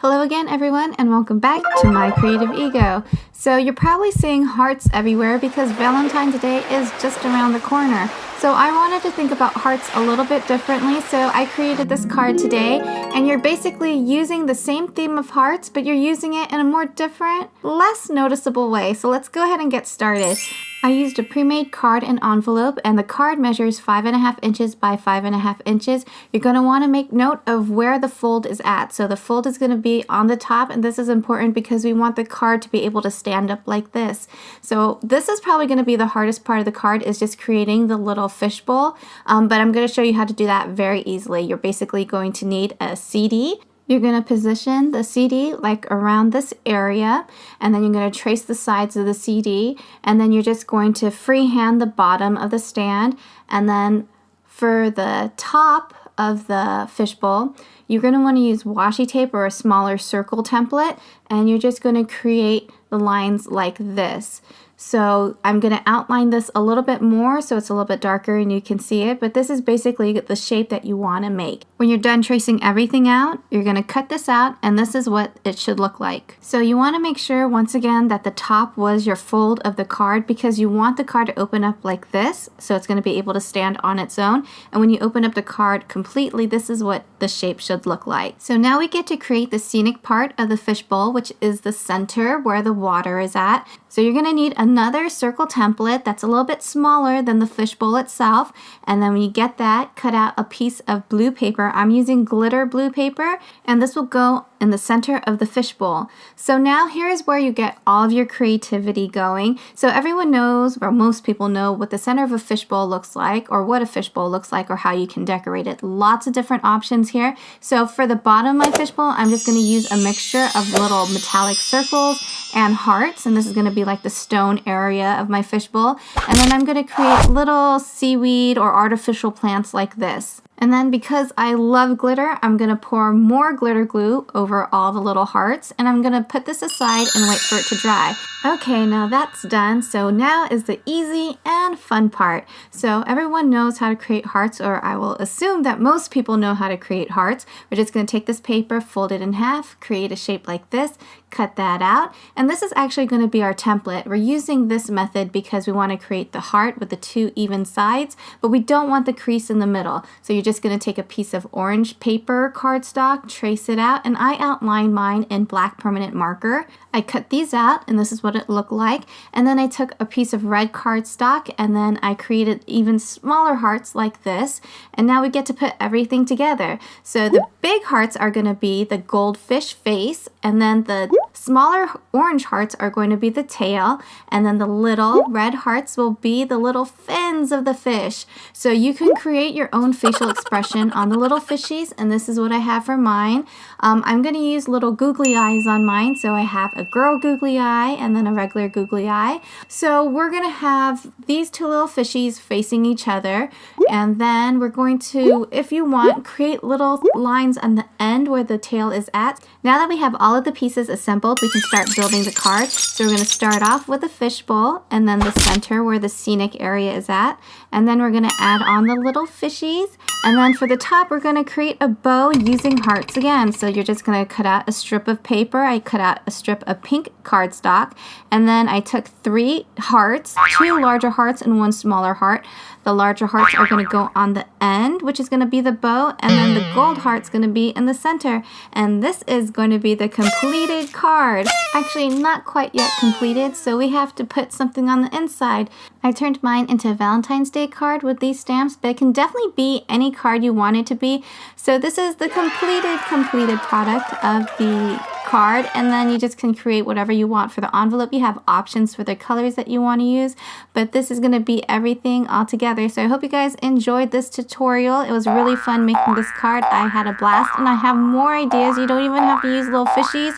Hello again everyone and welcome back to My Creative Ego. So you're probably seeing hearts everywhere because Valentine's Day is just around the corner. So I wanted to think about hearts a little bit differently, so I created this card today, and you're basically using the same theme of hearts, but you're using it in a more different, less noticeable way. So let's go ahead and get started. I used a pre-made card and envelope, and the card measures 5.5 inches by 5.5 inches. You're going to want to make note of where the fold is at. So the fold is going to be on the top, and this is important because we want the card to be able to stand up like this. So this is probably going to be the hardest part of the card, is just creating the little fishbowl, but I'm going to show you how to do that very easily. You're basically going to need a CD. You're going to position the CD like around this area, and then you're going to trace the sides of the CD, and then you're just going to freehand the bottom of the stand. And then for the top of the fishbowl, you're going to want to use washi tape or a smaller circle template, and you're just going to create the lines like this. So I'm going to outline this a little bit more so it's a little bit darker and you can see it, but this is basically the shape that you want to make. When you're done tracing everything out, you're going to cut this out, and this is what it should look like. So you want to make sure, once again, that the top was your fold of the card, because you want the card to open up like this, so it's going to be able to stand on its own. And when you open up the card completely, this is what the shape should look like. So now we get to create the scenic part of the fishbowl, which is the center where the water is at. So you're going to need another circle template that's a little bit smaller than the fishbowl itself, and then when you get that, cut out a piece of blue paper. I'm using glitter blue paper, and this will go in the center of the fishbowl. So now here is where you get all of your creativity going. So everyone knows, or most people know, what the center of a fishbowl looks like, or what a fishbowl looks like, or how you can decorate it. Lots of different options here. So for the bottom of my fishbowl, I'm just going to use a mixture of little metallic circles and hearts, and this is going to be like the stone area of my fishbowl. And then I'm going to create little seaweed or artificial plants like this. And then because I love glitter, I'm going to pour more glitter glue over all the little hearts, and I'm going to put this aside and wait for it to dry. Okay, now that's done. So now is the easy and fun part. So everyone knows how to create hearts, or I will assume that most people know how to create hearts. We're just going to take this paper, fold it in half, create a shape like this, cut that out, and this is actually going to be our template. We're using this method because we want to create the heart with the two even sides, but we don't want the crease in the middle. So you're just going to take a piece of orange paper cardstock, trace it out, and I outlined mine in black permanent marker. I cut these out, and this is what it looked like. And then I took a piece of red cardstock, and then I created even smaller hearts like this. And now we get to put everything together. So the big hearts are going to be the goldfish face, and then the smaller orange hearts are going to be the tail, and then the little red hearts will be the little fins of the fish. So you can create your own facial expression on the little fishies, and this is what I have for mine. I'm going to use little googly eyes on mine, so I have a girl googly eye and then a regular googly eye. So we're going to have these two little fishies facing each other, and then we're going to, if you want, create little lines on the end where the tail is at. Now that we have all of the pieces assembled, we can start building the card. So we're going to start off with a fishbowl, and then the center where the scenic area is at, and then we're going to add on the little fishies, and then for the top we're going to create a bow using hearts again. So you're just going to cut out a strip of paper. I cut out a strip of pink cardstock, and then I took 3 hearts, 2 larger hearts and 1 smaller heart. The larger hearts are going to go on the end, which is going to be the bow, and then the gold heart's going to be in the center. And this is going to be the completed card. Actually, not quite yet completed, so we have to put something on the inside. I turned mine into a Valentine's Day card with these stamps, but it can definitely be any card you want it to be. So this is the completed product of the card, and then you just can create whatever you want for the envelope. You have options for the colors that you want to use, but this is going to be everything all together. So I hope you guys enjoyed this tutorial. It was really fun making this card. I had a blast, and I have more ideas. You don't even have to use little fishies,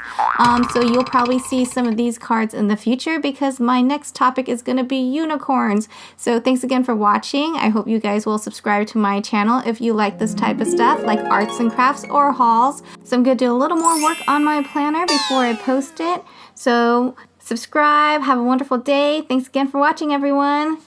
so you'll probably see some of these cards in the future, because my next topic is going to be unicorns. So thanks again for watching. I hope you guys will subscribe to my channel if you like this type of stuff, like arts and crafts or hauls. So I'm going to do a little more work on my planner before I post it. So subscribe. Have a wonderful day. Thanks again for watching, everyone.